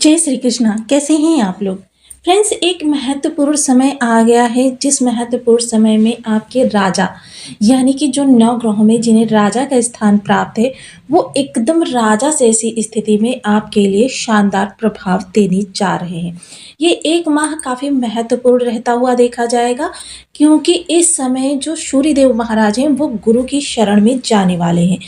जय श्री कृष्णा। कैसे हैं आप लोग? फ्रेंड्स, एक महत्वपूर्ण समय आ गया है जिस महत्वपूर्ण समय में आपके राजा यानी कि जो नौ ग्रहों में जिन्हें राजा का स्थान प्राप्त है वो एकदम राजा से ऐसी स्थिति में आपके लिए शानदार प्रभाव देने जा रहे हैं। ये एक माह काफ़ी महत्वपूर्ण रहता हुआ देखा जाएगा, क्योंकि इस समय जो सूर्यदेव महाराज हैं वो गुरु की शरण में जाने वाले हैं।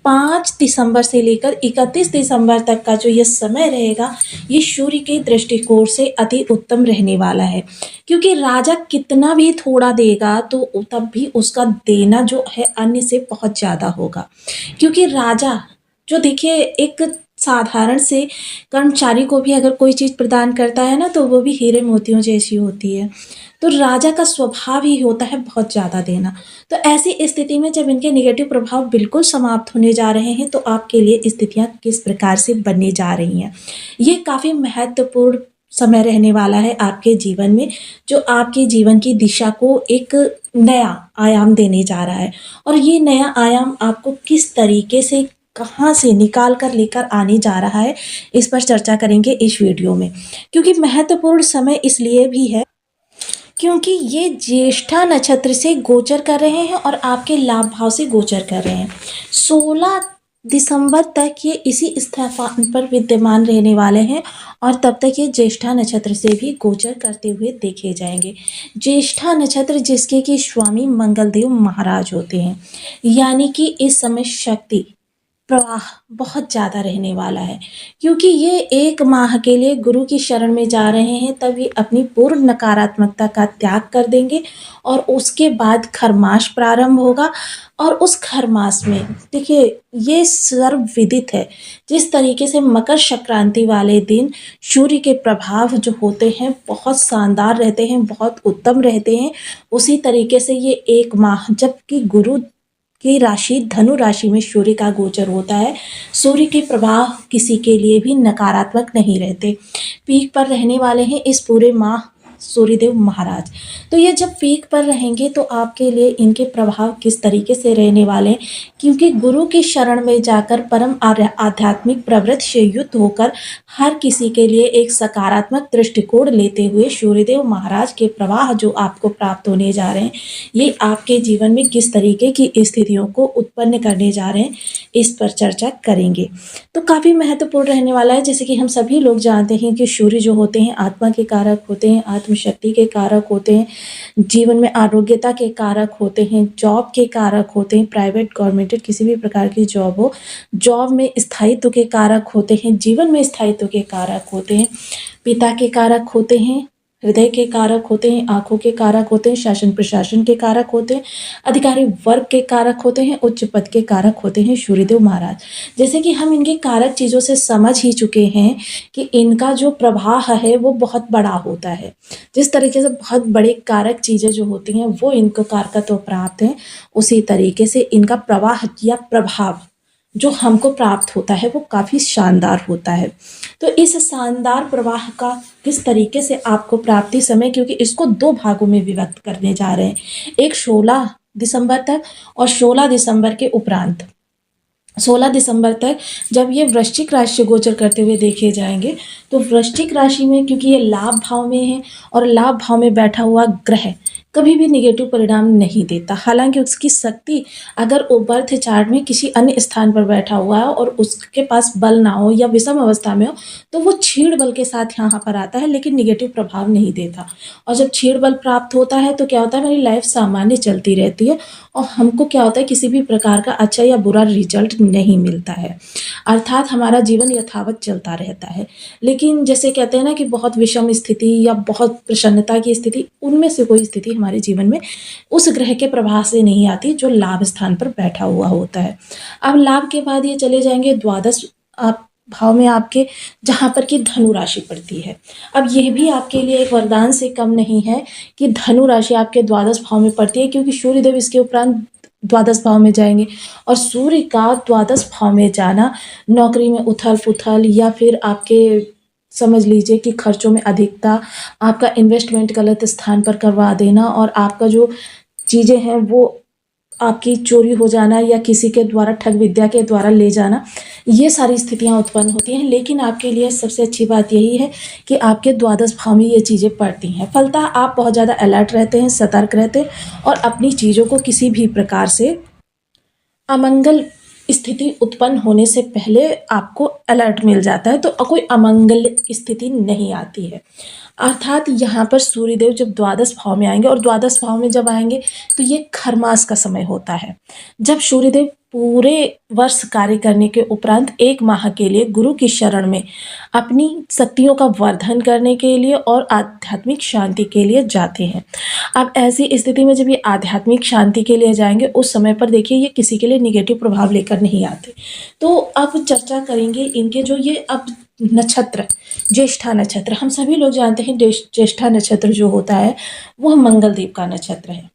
5 दिसंबर से लेकर 31 दिसंबर तक का जो ये समय रहेगा, ये सूर्य के दृष्टिकोण से अति उत्तम रहने वाला है, क्योंकि राजा कितना भी थोड़ा देगा तो तब भी उसका देना जो है अन्य से बहुत ज़्यादा होगा। क्योंकि राजा जो देखिए एक साधारण से कर्मचारी को भी अगर कोई चीज़ प्रदान करता है ना, तो वो भी हीरे मोतियों जैसी होती है। तो राजा का स्वभाव ही होता है बहुत ज़्यादा देना। तो ऐसी स्थिति में जब इनके नेगेटिव प्रभाव बिल्कुल समाप्त होने जा रहे हैं, तो आपके लिए स्थितियाँ किस प्रकार से बनने जा रही हैं। ये काफ़ी महत्वपूर्ण समय रहने वाला है आपके जीवन में, जो आपके जीवन की दिशा को एक नया आयाम देने जा रहा है। और ये नया आयाम आपको किस तरीके से, कहाँ से निकाल कर लेकर आने जा रहा है, इस पर चर्चा करेंगे इस वीडियो में। क्योंकि महत्वपूर्ण समय इसलिए भी है क्योंकि ये ज्येष्ठा नक्षत्र से गोचर कर रहे हैं और आपके लाभ भाव से गोचर कर रहे हैं। 16 दिसंबर तक ये इसी स्थान पर विद्यमान रहने वाले हैं और तब तक ये ज्येष्ठा नक्षत्र से भी गोचर करते हुए देखे जाएंगे। ज्येष्ठा नक्षत्र जिसके कि स्वामी मंगलदेव महाराज होते हैं, यानी कि इस समय शक्ति प्रवाह बहुत ज़्यादा रहने वाला है, क्योंकि ये एक माह के लिए गुरु की शरण में जा रहे हैं। तब ये अपनी पूर्ण नकारात्मकता का त्याग कर देंगे और उसके बाद खरमास प्रारंभ होगा। और उस खरमास में देखिए ये सर्वविदित है, जिस तरीके से मकर संक्रांति वाले दिन सूर्य के प्रभाव जो होते हैं बहुत शानदार रहते हैं, बहुत उत्तम रहते हैं। उसी तरीके से ये एक माह जबकि गुरु की राशि धनु राशि में सूर्य का गोचर होता है, सूर्य के प्रभाव किसी के लिए भी नकारात्मक नहीं रहते। पीक पर रहने वाले हैं इस पूरे माह सूर्यदेव महाराज। तो ये जब पीक पर रहेंगे तो आपके लिए इनके प्रभाव किस तरीके से रहने वाले हैं, क्योंकि गुरु की शरण में जाकर परम आध्यात्मिक प्रवृत्ति से युक्त होकर हर किसी के लिए एक सकारात्मक दृष्टिकोण लेते हुए सूर्यदेव महाराज के प्रवाह जो आपको प्राप्त होने जा रहे हैं, ये आपके जीवन में किस तरीके की स्थितियों को उत्पन्न करने जा रहे हैं, इस पर चर्चा करेंगे। तो काफ़ी महत्वपूर्ण रहने वाला है। जैसे कि हम सभी लोग जानते हैं कि सूर्य जो होते हैं आत्मा के कारक होते हैं, आत्मशक्ति के कारक होते हैं, जीवन में आरोग्यता के कारक होते हैं, जॉब के कारक होते हैं, प्राइवेट गवर्नमेंटेड किसी भी प्रकार की जॉब हो, जॉब में स्थायित्व के कारक होते हैं, जीवन में स्थायित्व के कारक होते हैं, पिता के कारक होते हैं, हृदय के कारक होते हैं, आंखों के कारक होते हैं, शासन प्रशासन के कारक होते हैं, अधिकारी वर्ग के कारक होते हैं, उच्च पद के कारक होते हैं सूर्यदेव महाराज। जैसे कि हम इनके कारक चीज़ों से समझ ही चुके हैं कि इनका जो प्रवाह है वो बहुत बड़ा होता है। जिस तरीके से बहुत बड़े कारक चीज़ें जो होती हैं वो इनको कारकत्व प्राप्त हैं, उसी तरीके से इनका प्रवाह या प्रभाव जो हमको प्राप्त होता है वो काफ़ी शानदार होता है। तो इस शानदार प्रवाह का किस तरीके से आपको प्राप्ति समय, क्योंकि इसको 2 भागों में विभक्त करने जा रहे हैं, एक 16 दिसंबर तक और 16 दिसंबर के उपरांत। 16 दिसंबर तक जब ये वृश्चिक राशि से गोचर करते हुए देखे जाएंगे, तो वृश्चिक राशि में क्योंकि ये लाभ भाव में है और लाभ भाव में बैठा हुआ ग्रह कभी भी नेगेटिव परिणाम नहीं देता। हालांकि उसकी शक्ति अगर वो बर्थ चार्ट में किसी अन्य स्थान पर बैठा हुआ है और उसके पास बल ना हो या विषम अवस्था में हो, तो वो क्षीण बल के साथ यहाँ पर आता है, लेकिन नेगेटिव प्रभाव नहीं देता। और जब क्षीण बल प्राप्त होता है तो क्या होता है, मेरी लाइफ सामान्य चलती रहती है और हमको क्या होता है, किसी भी प्रकार का अच्छा या बुरा रिजल्ट नहीं मिलता है, अर्थात हमारा जीवन यथावत चलता रहता है। लेकिन जैसे कहते हैं ना कि बहुत विषम स्थिति या बहुत प्रसन्नता की स्थिति, उनमें से कोई स्थिति हमारे जीवन में उस ग्रह के प्रभाव से नहीं आती जो लाभ स्थान पर बैठा हुआ होता है। अब लाभ के बाद ये चले जाएंगे द्वादश भाव में आपके, जहाँ पर कि धनु राशि पड़ती है। अब यह भी आपके लिए एक वरदान से कम नहीं है कि धनु राशि आपके द्वादश भाव में पड़ती है, क्योंकि सूर्यदेव इसके उपरांत द्वादश भाव में जाएंगे और सूर्य का द्वादश भाव में जाना नौकरी में उथल पुथल या फिर आपके समझ लीजिए कि खर्चों में अधिकता, आपका इन्वेस्टमेंट गलत स्थान पर करवा देना और आपका जो चीज़ें हैं वो आपकी चोरी हो जाना या किसी के द्वारा ठग विद्या के द्वारा ले जाना, ये सारी स्थितियाँ उत्पन्न होती हैं। लेकिन आपके लिए सबसे अच्छी बात यही है कि आपके द्वादश भाव में ये चीज़ें पड़ती हैं। फलतः आप बहुत ज़्यादा अलर्ट रहते हैं, सतर्क रहते हैं और अपनी चीज़ों को किसी भी प्रकार से अमंगल स्थिति उत्पन्न होने से पहले आपको अलर्ट मिल जाता है, तो कोई अमंगल स्थिति नहीं आती है। अर्थात यहाँ पर सूर्यदेव जब द्वादश भाव में आएंगे, और द्वादश भाव में जब आएंगे तो ये खरमास का समय होता है, जब सूर्यदेव पूरे वर्ष कार्य करने के उपरांत 1 माह के लिए गुरु की शरण में अपनी शक्तियों का वर्धन करने के लिए और आध्यात्मिक शांति के लिए जाते हैं। अब ऐसी स्थिति में जब ये आध्यात्मिक शांति के लिए जाएंगे, उस समय पर देखिए ये किसी के लिए निगेटिव प्रभाव लेकर नहीं आते। तो अब चर्चा करेंगे इनके जो ये अब नक्षत्र, ज्येष्ठा नक्षत्र, हम सभी लोग जानते हैं ज्येष्ठा नक्षत्र जो होता है वह मंगल देव का नक्षत्र है।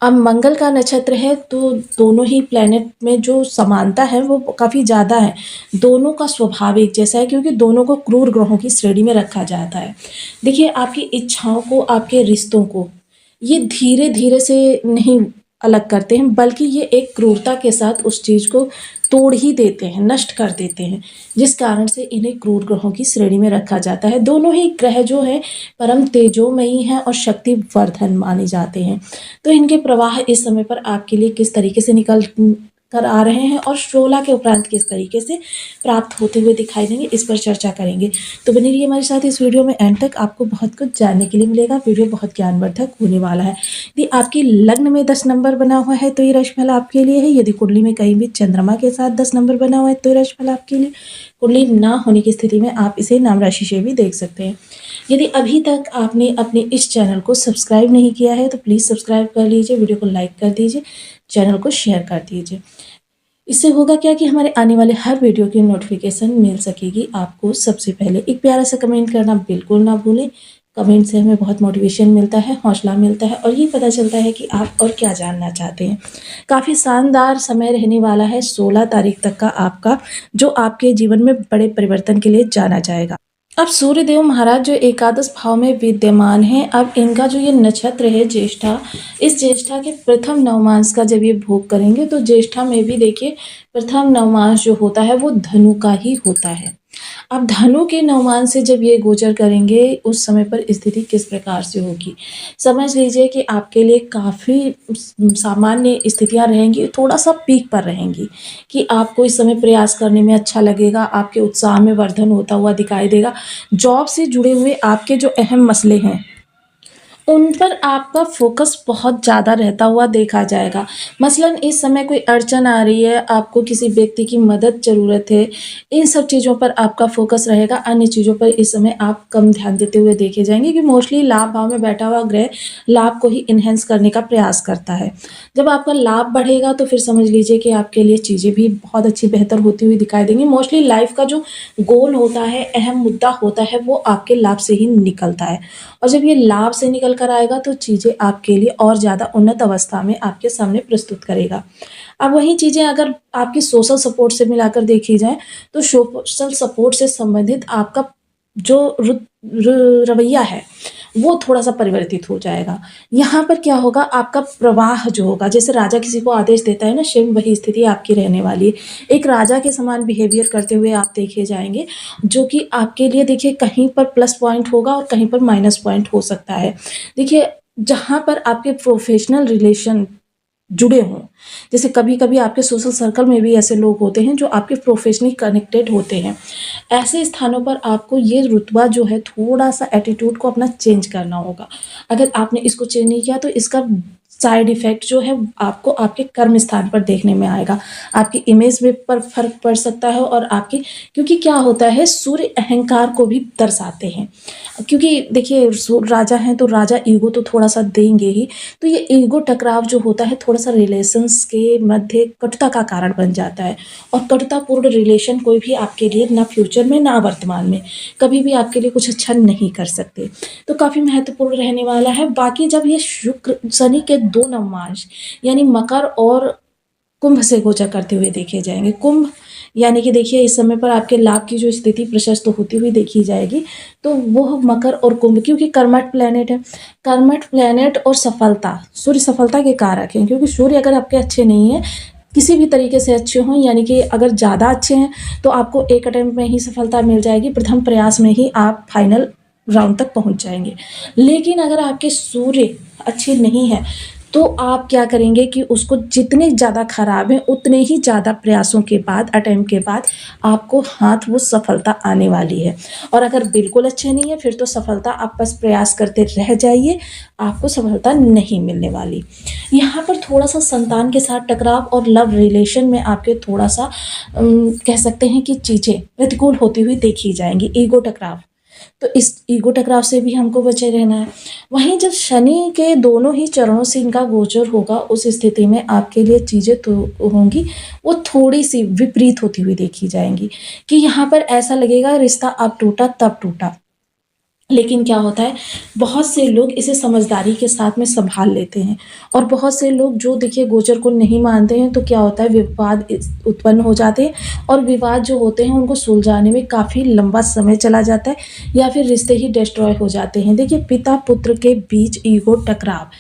अब मंगल का नक्षत्र है तो दोनों ही प्लैनेट में जो समानता है वो काफ़ी ज़्यादा है। दोनों का स्वभाव एक जैसा है, क्योंकि दोनों को क्रूर ग्रहों की श्रेणी में रखा जाता है। देखिए आपकी इच्छाओं को, आपके रिश्तों को ये धीरे धीरे से नहीं अलग करते हैं, बल्कि ये एक क्रूरता के साथ उस चीज़ को तोड़ ही देते हैं, नष्ट कर देते हैं, जिस कारण से इन्हें क्रूर ग्रहों की श्रेणी में रखा जाता है। दोनों ही ग्रह जो हैं परम तेजोमयी हैं और शक्तिवर्धन माने जाते हैं। तो इनके प्रवाह इस समय पर आपके लिए किस तरीके से निकल कर आ रहे हैं और 16 के उपरांत किस तरीके से प्राप्त होते हुए दिखाई देंगे, इस पर चर्चा करेंगे। तो बने रहिए हमारे साथ इस वीडियो में, एंड तक आपको बहुत कुछ जानने के लिए मिलेगा। वीडियो बहुत ज्ञानवर्धक होने वाला है। यदि आपकी लग्न में 10 नंबर बना हुआ है तो ये राशिफल आपके लिए है। यदि कुंडली में कहीं भी चंद्रमा के साथ 10 नंबर बना हुआ है तो ये राशिफल आपके लिए। कुंडली ना होने की स्थिति में आप इसे नाम राशि से भी देख सकते हैं। यदि अभी तक आपने अपने इस चैनल को सब्सक्राइब नहीं किया है तो प्लीज़ सब्सक्राइब कर लीजिए, वीडियो को लाइक कर दीजिए, चैनल को शेयर कर दीजिए। इससे होगा क्या कि हमारे आने वाले हर वीडियो की नोटिफिकेशन मिल सकेगी आपको सबसे पहले। एक प्यारा सा कमेंट करना बिल्कुल ना भूलें। कमेंट से हमें बहुत मोटिवेशन मिलता है, हौसला मिलता है और ये पता चलता है कि आप और क्या जानना चाहते हैं। काफ़ी शानदार समय रहने वाला है 16 तारीख तक का आपका, जो आपके जीवन में बड़े परिवर्तन के लिए जाना जाएगा। अब सूर्यदेव महाराज जो एकादश भाव में विद्यमान हैं, अब इनका जो ये नक्षत्र है ज्येष्ठा, इस ज्येष्ठा के प्रथम नवमांश का जब ये भोग करेंगे तो ज्येष्ठा में भी देखिए प्रथम नवमांश जो होता है वो धनु का ही होता है। अब धनु के नवमान से जब ये गोचर करेंगे उस समय पर स्थिति किस प्रकार से होगी, समझ लीजिए कि आपके लिए काफ़ी सामान्य स्थितियां रहेंगी, थोड़ा सा पीक पर रहेंगी कि आपको इस समय प्रयास करने में अच्छा लगेगा, आपके उत्साह में वर्धन होता हुआ दिखाई देगा। जॉब से जुड़े हुए आपके जो अहम मसले हैं उन पर आपका फोकस बहुत ज़्यादा रहता हुआ देखा जाएगा। मसलन इस समय कोई अड़चन आ रही है, आपको किसी व्यक्ति की मदद ज़रूरत है, इन सब चीज़ों पर आपका फोकस रहेगा। अन्य चीज़ों पर इस समय आप कम ध्यान देते हुए देखे जाएंगे कि मोस्टली लाभ भाव में बैठा हुआ ग्रह लाभ को ही इन्हेंस करने का प्रयास करता है। जब आपका लाभ बढ़ेगा तो फिर समझ लीजिए कि आपके लिए चीज़ें भी बहुत अच्छी बेहतर होती हुई दिखाई देंगी। मोस्टली लाइफ का जो गोल होता है, अहम मुद्दा होता है, वो आपके लाभ से ही निकलता है और जब ये लाभ से निकल कर आएगा तो चीज़ें आपके लिए और ज़्यादा उन्नत अवस्था में आपके सामने प्रस्तुत करेगा। अब वही चीज़ें अगर आपकी सोशल सपोर्ट से मिलाकर देखी जाए तो सोशल सपोर्ट से संबंधित आपका जो रवैया है वो थोड़ा सा परिवर्तित हो जाएगा। यहाँ पर क्या होगा, आपका प्रवाह जो होगा, जैसे राजा किसी को आदेश देता है ना, सेम वही स्थिति आपकी रहने वाली है। एक राजा के समान बिहेवियर करते हुए आप देखे जाएंगे, जो कि आपके लिए देखिए कहीं पर प्लस पॉइंट होगा और कहीं पर माइनस पॉइंट हो सकता है। देखिए जहाँ पर आपके प्रोफेशनल रिलेशन जुड़े हों, जैसे कभी कभी आपके सोशल सर्कल में भी ऐसे लोग होते हैं जो आपके प्रोफेशनली कनेक्टेड होते हैं, ऐसे स्थानों पर आपको ये रुतबा जो है थोड़ा सा एटीट्यूड को अपना चेंज करना होगा। अगर आपने इसको चेंज नहीं किया तो इसका साइड इफ़ेक्ट जो है आपको आपके कर्म स्थान पर देखने में आएगा। आपकी इमेज में पर फर्क पड़ सकता है और आपकी, क्योंकि क्या होता है सूर्य अहंकार को भी दर्शाते हैं, क्योंकि देखिए राजा हैं तो राजा ईगो तो थोड़ा सा देंगे ही, तो ये ईगो टकराव जो होता है थोड़ा सा रिलेशंस के मध्य कटुता का कारण बन जाता है और कटुतापूर्ण रिलेशन कोई भी आपके लिए ना फ्यूचर में ना वर्तमान में कभी भी आपके लिए कुछ अच्छा नहीं कर सकते। तो काफ़ी महत्वपूर्ण रहने वाला है। बाकी जब ये शुक्र शनि के 2 नवमांश यानी मकर और कुंभ से गोचर करते हुए देखे जाएंगे, कुंभ यानी कि देखिए इस समय पर आपके लाभ की जो स्थिति प्रशस्त होती हुई देखी जाएगी, तो वो मकर और कुंभ, क्योंकि कर्मठ प्लैनेट है। कर्मठ प्लैनेट और सफलता, सूर्य सफलता के कारक हैं, क्योंकि सूर्य अगर आपके अच्छे नहीं है, किसी भी तरीके से अच्छे हों, यानी कि अगर ज़्यादा अच्छे हैं तो आपको एक अटेम्प्ट में ही सफलता मिल जाएगी, प्रथम प्रयास में ही आप फाइनल राउंड तक पहुंच जाएंगे। लेकिन अगर आपके सूर्य अच्छे नहीं है तो आप क्या करेंगे कि उसको जितने ज़्यादा खराब है उतने ही ज़्यादा प्रयासों के बाद, अटेम्प्ट के बाद आपको हाथ वो सफलता आने वाली है। और अगर बिल्कुल अच्छे नहीं है फिर तो सफलता, आप बस प्रयास करते रह जाइए, आपको सफलता नहीं मिलने वाली। यहाँ पर थोड़ा सा संतान के साथ टकराव और लव रिलेशन में आपके थोड़ा सा कह सकते हैं कि चीज़ें प्रतिकूल होती हुई देखी जाएंगी, ईगो टकराव। तो इस ईगो टकराव से भी हमको बचे रहना है। वहीं जब शनि के दोनों ही चरणों से इनका गोचर होगा, उस स्थिति में आपके लिए चीज़ें तो होंगी, वो थोड़ी सी विपरीत होती हुई देखी जाएंगी, कि यहाँ पर ऐसा लगेगा रिश्ता अब टूटा तब टूटा। लेकिन क्या होता है, बहुत से लोग इसे समझदारी के साथ में संभाल लेते हैं, और बहुत से लोग जो देखिए गोचर को नहीं मानते हैं, तो क्या होता है विवाद उत्पन्न हो जाते हैं, और विवाद जो होते हैं उनको सुलझाने में काफ़ी लंबा समय चला जाता है, या फिर रिश्ते ही डिस्ट्रॉय हो जाते हैं। देखिए पिता पुत्र के बीच ईगो टकराव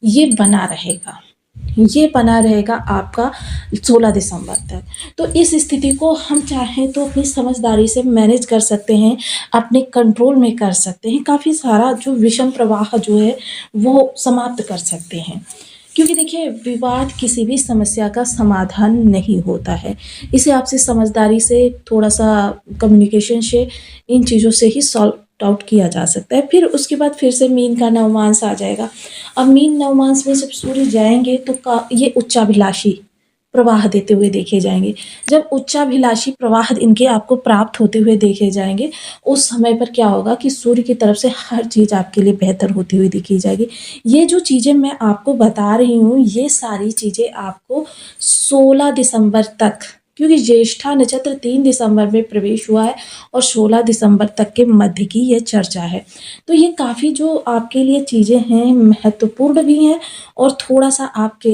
ये बना रहेगा, ये बना रहेगा आपका 16 दिसंबर तक। तो इस स्थिति को हम चाहें तो अपनी समझदारी से मैनेज कर सकते हैं, अपने कंट्रोल में कर सकते हैं, काफ़ी सारा जो विषम प्रवाह जो है वो समाप्त कर सकते हैं। क्योंकि देखिए विवाद किसी भी समस्या का समाधान नहीं होता है, इसे आपसे समझदारी से थोड़ा सा कम्युनिकेशन से इन चीज़ों से ही सॉल्व आउट किया जा सकता है। फिर उसके बाद फिर से मीन का नवमांस आ जाएगा। अब मीन नवमांस में जब सूर्य जाएंगे तो ये उच्चाभिलाषी प्रवाह देते हुए देखे जाएंगे। जब उच्चाभिलाषी प्रवाह इनके आपको प्राप्त होते हुए देखे जाएंगे, उस समय पर क्या होगा कि सूर्य की तरफ से हर चीज़ आपके लिए बेहतर होती हुई दिखी जाएगी। ये जो चीज़ें मैं आपको बता रही हूँ, ये सारी चीज़ें आपको 16 दिसंबर तक, क्योंकि ज्येष्ठा नक्षत्र 3 दिसंबर में प्रवेश हुआ है और 16 दिसंबर तक के मध्य की ये चर्चा है। तो ये काफ़ी जो आपके लिए चीज़ें हैं महत्वपूर्ण भी हैं, और थोड़ा सा आपके